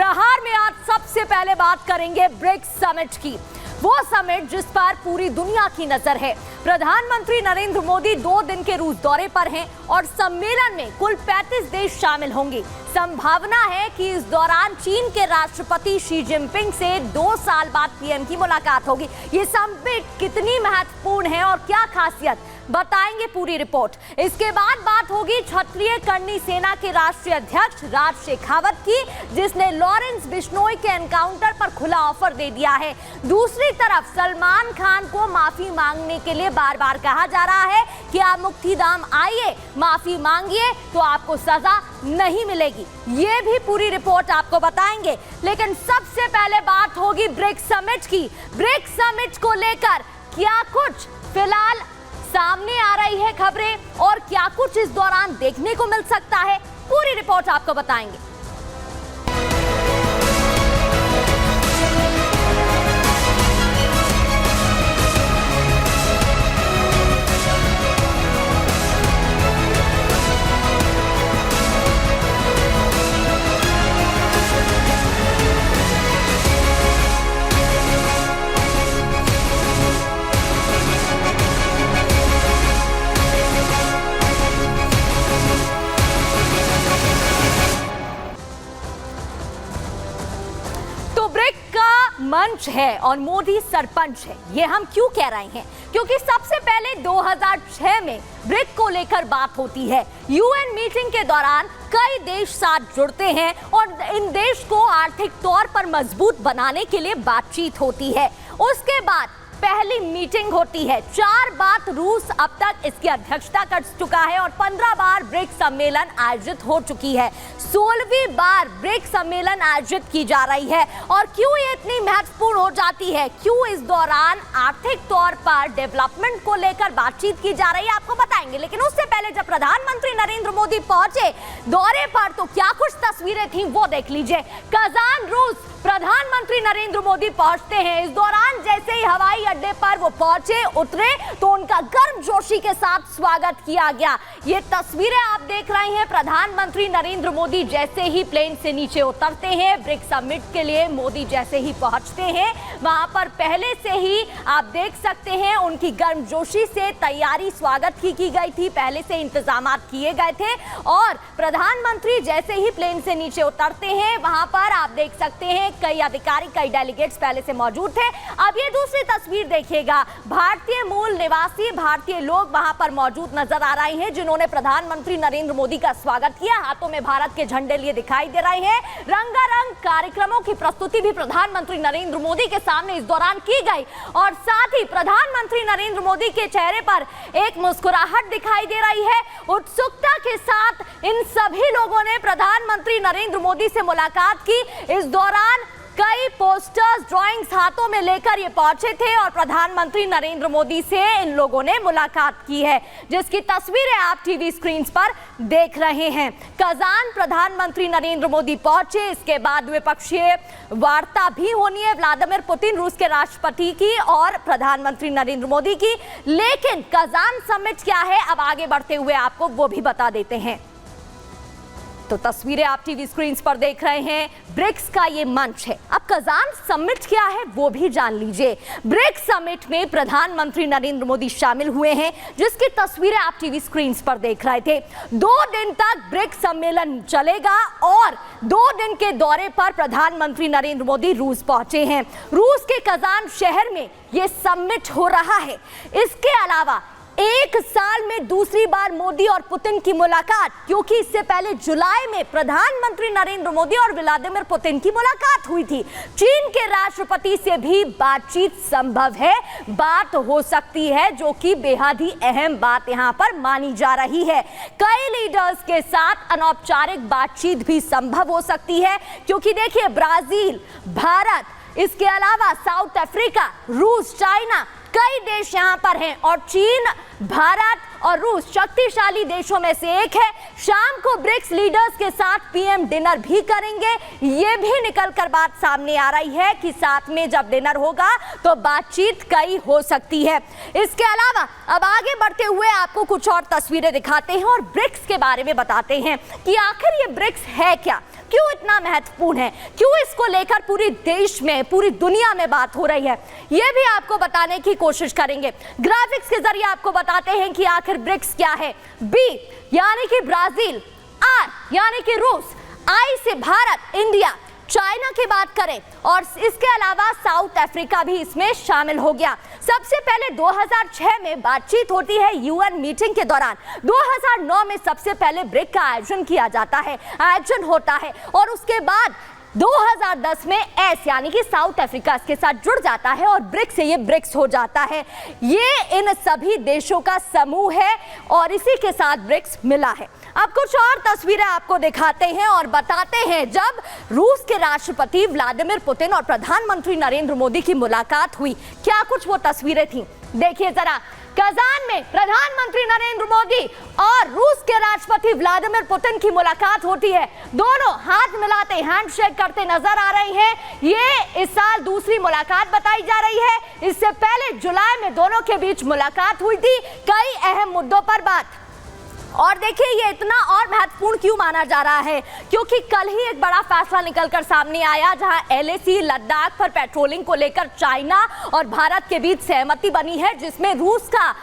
प्रहार में आज सबसे पहले बात करेंगे ब्रिक्स समिट की। वो समिट जिस पर पूरी दुनिया की नजर है। प्रधानमंत्री नरेंद्र मोदी 2 दिन के रूस दौरे पर हैं और सम्मेलन में कुल 35 देश शामिल होंगे। संभावना है कि इस दौरान चीन के राष्ट्रपति शी जिनपिंग से 2 साल बाद पीएम की मुलाकात होगी। ये समिट कितनी महत्वपूर्ण है और क्या खासियत, बताएंगे पूरी रिपोर्ट। इसके बाद बात होगी क्षत्रिय कर्णी सेना के राष्ट्रीय अध्यक्ष राज शेखावत की, जिसने लॉरेंस बिश्नोई के एनकाउंटर पर खुला ऑफर दे दिया है। दूसरी तरफ सलमान खान को माफी मांगने के लिए बार बार कहा जा रहा है कि आप मुक्तिधाम आइए, माफी मांगिए तो आपको सजा नहीं मिलेगी। ये भी पूरी रिपोर्ट आपको बताएंगे। लेकिन सबसे पहले बात होगी ब्रिक्स समिट की। ब्रिक्स समिट को लेकर क्या कुछ फिलहाल सामने आ रही है खबरें और क्या कुछ इस दौरान देखने को मिल सकता है, पूरी रिपोर्ट आपको बताएंगे। मंच है और मोदी सरपंच है। ये हम क्यों कह रहे हैं? क्योंकि सबसे पहले 2006 में ब्रिक्स को लेकर बात होती है। यूएन मीटिंग के दौरान कई देश साथ जुड़ते हैं और इन देश को आर्थिक तौर पर मजबूत बनाने के लिए बातचीत होती है। उसके बाद पहली मीटिंग होती है। 4 बार रूस अब तक इसकी अध्यक्षता कर चुका है और 15 बार ब्रिक्स सम्मेलन आयोजित हो चुकी है। 16वीं बार ब्रिक्स सम्मेलन आयोजित की जा रही है। और क्यों ये इतनी महत्वपूर्ण हो जाती है, क्यों इस दौरान आर्थिक तौर पर डेवलपमेंट को लेकर बातचीत की जा रही है, आपको बताएंगे। लेकिन उससे पहले जब प्रधानमंत्री नरेंद्र मोदी पहुंचे दौरे पर तो क्या कुछ तस्वीरें थी वो देख लीजिए। कजान रूस प्रधानमंत्री नरेंद्र मोदी पहुंचते हैं। इस दौरान जैसे ही हवाई अड्डे पर वो पहुंचे उतरे तो उनका गर्मजोशी के साथ स्वागत किया गया। ये तस्वीरें आप देख रहे हैं। प्रधानमंत्री नरेंद्र मोदी जैसे ही प्लेन से नीचे उतरते हैं, ब्रिक्स समिट के लिए मोदी जैसे ही पहुंचते हैं, वहां पर पहले से ही आप देख सकते हैं उनकी गर्मजोशी से तैयारी स्वागत की गई थी। पहले से इंतजाम किए गए थे और प्रधानमंत्री जैसे ही प्लेन से नीचे उतरते हैं वहां पर आप देख सकते हैं कई अधिकारी, कई डेलीगेट्स पहले से मौजूद थे। अब ये दूसरी तस्वीर देखिएगा। भारतीय मूल निवासी भारतीय लोग वहां पर मौजूद नजर आ रहे हैं जिन्होंने प्रधानमंत्री नरेंद्र मोदी का स्वागत किया। हाथों में भारत के झंडे लिए दिखाई दे रहे हैं। रंगारंग कार्यक्रमों की प्रस्तुति भी प्रधानमंत्री नरेंद्र मोदी के सामने इस दौरान की गई और साथ ही प्रधानमंत्री नरेंद्र मोदी के चेहरे पर एक मुस्कुराहट दिखाई दे रही है। उत्सुकता के साथ इन सभी लोगों ने प्रधानमंत्री नरेंद्र मोदी से मुलाकात की। इस दौरान कई पोस्टर्स, ड्राइंग्स हाथों में लेकर ये पहुंचे थे और प्रधानमंत्री नरेंद्र मोदी से इन लोगों ने मुलाकात की है, जिसकी तस्वीरें आप टीवी स्क्रीन पर देख रहे हैं। कजान प्रधानमंत्री नरेंद्र मोदी पहुंचे। इसके बाद द्विपक्षीय वार्ता भी होनी है व्लादिमीर पुतिन रूस के राष्ट्रपति की और प्रधानमंत्री नरेंद्र मोदी की। लेकिन कजान समिट क्या है, अब आगे बढ़ते हुए आपको वो भी बता देते हैं। तो तस्वीरें आप टीवी स्क्रीन पर देख रहे हैं। ब्रिक्स का ये मंच है। अब कजान समिट क्या है वो भी जान लीजिए। ब्रिक्स समिट में प्रधानमंत्री नरेंद्र मोदी शामिल हुए हैं, जिसकी तस्वीरें आप टीवी स्क्रीन पर देख रहे थे। 2 दिन तक ब्रिक्स सम्मेलन चलेगा और 2 दिन के दौरे पर प्रधानमंत्री नरेंद्र मोदी रूस पहुंचे हैं। रूस के कजान शहर में ये समिट हो रहा है। इसके अलावा 1 साल में दूसरी बार मोदी और पुतिन की मुलाकात, क्योंकि इससे पहले जुलाई में प्रधानमंत्री नरेंद्र मोदी और व्लादिमीर पुतिन की मुलाकात हुई थी। चीन के राष्ट्रपति से भी बातचीत संभव है, बात हो सकती है, जो कि बेहद ही अहम बात यहां पर मानी जा रही है। कई लीडर्स के साथ अनौपचारिक बातचीत भी संभव हो सकती है, क्योंकि देखिए ब्राजील, भारत, इसके अलावा साउथ अफ्रीका, रूस, चाइना, कई देश यहां पर हैं और चीन, भारत और रूस शक्तिशाली देशों में से एक है। शाम को ब्रिक्स लीडर्स के साथ पीएम डिनर भी करेंगे। ये भी निकलकर बात सामने आ रही है कि साथ में जब डिनर होगा तो बातचीत कई हो सकती है। इसके अलावा अब आगे बढ़ते हुए आपको कुछ और तस्वीरें दिखाते हैं और ब्रिक्स के बारे में बताते हैं कि आखिर ये ब्रिक्स है क्या। क्यों इतना महत्वपूर्ण है, क्यों इसको लेकर पूरी देश में, पूरी दुनिया में बात हो रही है, ये भी आपको बताने की कोशिश करेंगे। ग्राफिक्स के जरिए आपको बताते हैं कि आखिर ब्रिक्स क्या है। बी यानी कि ब्राजील, आर यानी कि रूस, आई से भारत, इंडिया, चाइना की बात करें और इसके अलावा साउथ अफ्रीका भी इसमें शामिल हो गया। सबसे पहले 2006 में बातचीत होती है यूएन मीटिंग के दौरान। 2009 में सबसे पहले ब्रिक का आयोजन किया जाता है, आयोजन होता है और उसके बाद 2010 में एस यानी कि साउथ अफ्रीका इसके साथ जुड़ जाता है और ब्रिक्स से ये ब्रिक्स हो जाता है। ये इन सभी देशों का समूह है और इसी के साथ ब्रिक्स मिला है। अब कुछ और तस्वीरें आपको दिखाते हैं और बताते हैं जब रूस के राष्ट्रपति व्लादिमीर पुतिन और प्रधानमंत्री नरेंद्र मोदी की मुलाकात हुई, क्या कुछ वो तस्वीरें थी। देखिए जरा, कजान में प्रधानमंत्री नरेंद्र मोदी और रूस के राष्ट्रपति व्लादिमीर पुतिन की मुलाकात होती है। दोनों हाथ मिलाते, हैंडशेक करते नजर आ रहे हैं। ये इस साल दूसरी मुलाकात बताई जा रही है। इससे पहले जुलाई में दोनों के बीच मुलाकात हुई थी, कई अहम मुद्दों पर बात। और देखिए ये इतना और महत्वपूर्ण क्यों माना जा रहा है, क्योंकि कल ही एक बड़ा फैसला निकलकर सामने आया जहां एलएसी लद्दाख पर पेट्रोलिंग को लेकर चाइना और भारत के बीच सहमति बनी है, जिसमें रूस का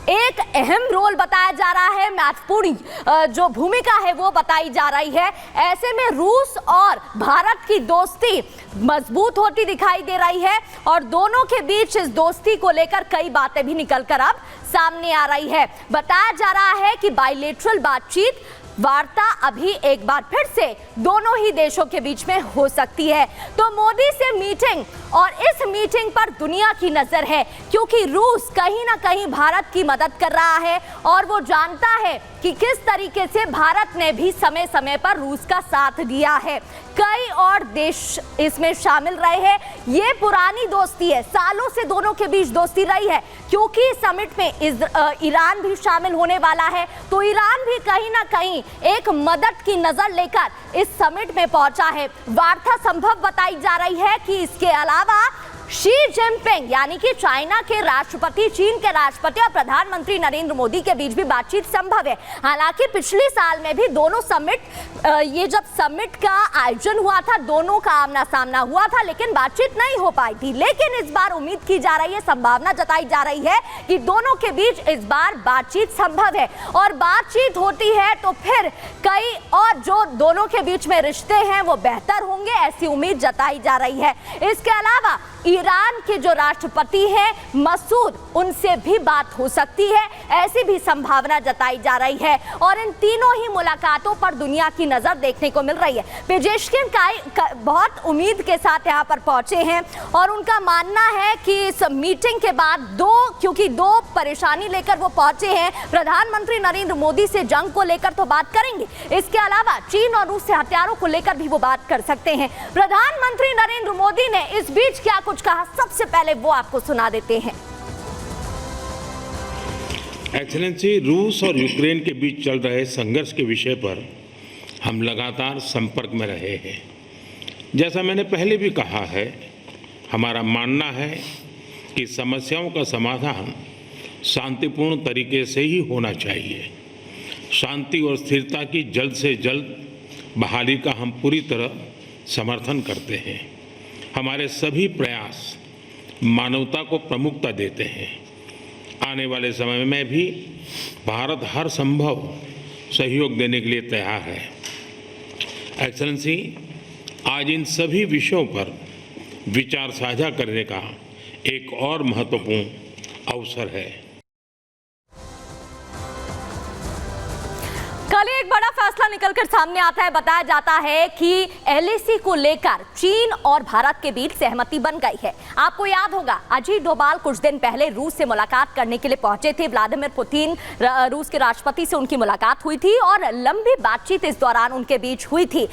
एक अहम रोल बताया जा रहा है, महत्वपूर्ण जो भूमिका है वो बताई जा रही है। ऐसे में रूस और भारत की दोस्ती मजबूत होती दिखाई दे रही है और दोनों के बीच इस दोस्ती को लेकर कई बातें भी निकलकर अब सामने आ रही है। बताया जा रहा है कि बायलैटरल बातचीत, वार्ता अभी एक बार फिर से दोनों ही देशों के बीच में हो सकती है। तो मोदी से मीटिंग और इस मीटिंग पर दुनिया की नजर है, क्योंकि रूस कहीं ना कहीं भारत की मदद कर रहा है और वो जानता है कि किस तरीके से भारत ने भी समय समय पर रूस का साथ दिया है। कई और देश इसमें शामिल रहे हैं। ये पुरानी दोस्ती है, सालों से दोनों के बीच दोस्ती रही है, क्योंकि समिट में ईरान भी शामिल होने वाला है। तो ईरान भी कहीं ना कहीं एक मदद की नजर लेकर इस समिट में पहुंचा है। वार्ता संभव बताई जा रही है कि इसके अलावा शी जिनपिंग यानी कि चाइना के राष्ट्रपति, चीन के राष्ट्रपति और प्रधानमंत्री नरेंद्र मोदी के बीच भी बातचीत संभव है। हालांकि पिछले साल में भी दोनों समिट, ये जब समिट का आयोजन हुआ था, दोनों का आमना सामना हुआ था, लेकिन बातचीत नहीं हो पाई थी। लेकिन इस बार उम्मीद की जा रही है, संभावना जताई जा रही है कि दोनों के बीच इस बार बातचीत संभव है और बातचीत होती है तो फिर कई और जो दोनों के बीच में रिश्ते हैं वो बेहतर होंगे, ऐसी उम्मीद जताई जा रही है। इसके अलावा ईरान के जो राष्ट्रपति हैं मसूद, उनसे भी बात हो सकती है, ऐसी भी संभावना जताई जा रही है और इन तीनों ही मुलाकातों पर दुनिया की नजर देखने को मिल रही है। पेजेश्किन बहुत उम्मीद के साथ यहाँ पर पहुंचे हैं और उनका मानना है कि इस मीटिंग के बाद क्योंकि दो परेशानी लेकर वो पहुंचे हैं। प्रधानमंत्री नरेंद्र मोदी से जंग को लेकर तो बात करेंगे, इसके अलावा चीन और रूस से हथियारों को लेकर भी वो बात कर सकते हैं। प्रधानमंत्री नरेंद्र मोदी ने इस बीच क्या कुछ कहा, सबसे पहले वो आपको सुना देते हैं। एक्सेलेंसी, रूस और यूक्रेन के बीच चल रहे संघर्ष के विषय पर हम लगातार संपर्क में रहे हैं। जैसा मैंने पहले भी कहा है, हमारा मानना है कि समस्याओं का समाधान शांतिपूर्ण तरीके से ही होना चाहिए। शांति और स्थिरता की जल्द से जल्द बहाली का हम पूरी तरह समर्थन करते हैं। हमारे सभी प्रयास मानवता को प्रमुखता देते हैं। आने वाले समय में भी भारत हर संभव सहयोग देने के लिए तैयार है। एक्सेलेंसी, आज इन सभी विषयों पर विचार साझा करने का एक और महत्वपूर्ण अवसर है। कल एक बड़ा फैसला निकलकर सामने आता है। बताया जाता है कि एलएसी को लेकर चीन और भारत के बीच सहमति बन गई है। आपको याद होगा, अजीत डोभाल कुछ दिन पहले रूस से मुलाकात करने के लिए पहुंचे थे। व्लादिमीर पुतिन, रूस के राष्ट्रपति से उनकी मुलाकात हुई थी और लंबी बातचीत इस दौरान उनके बीच हुई थी।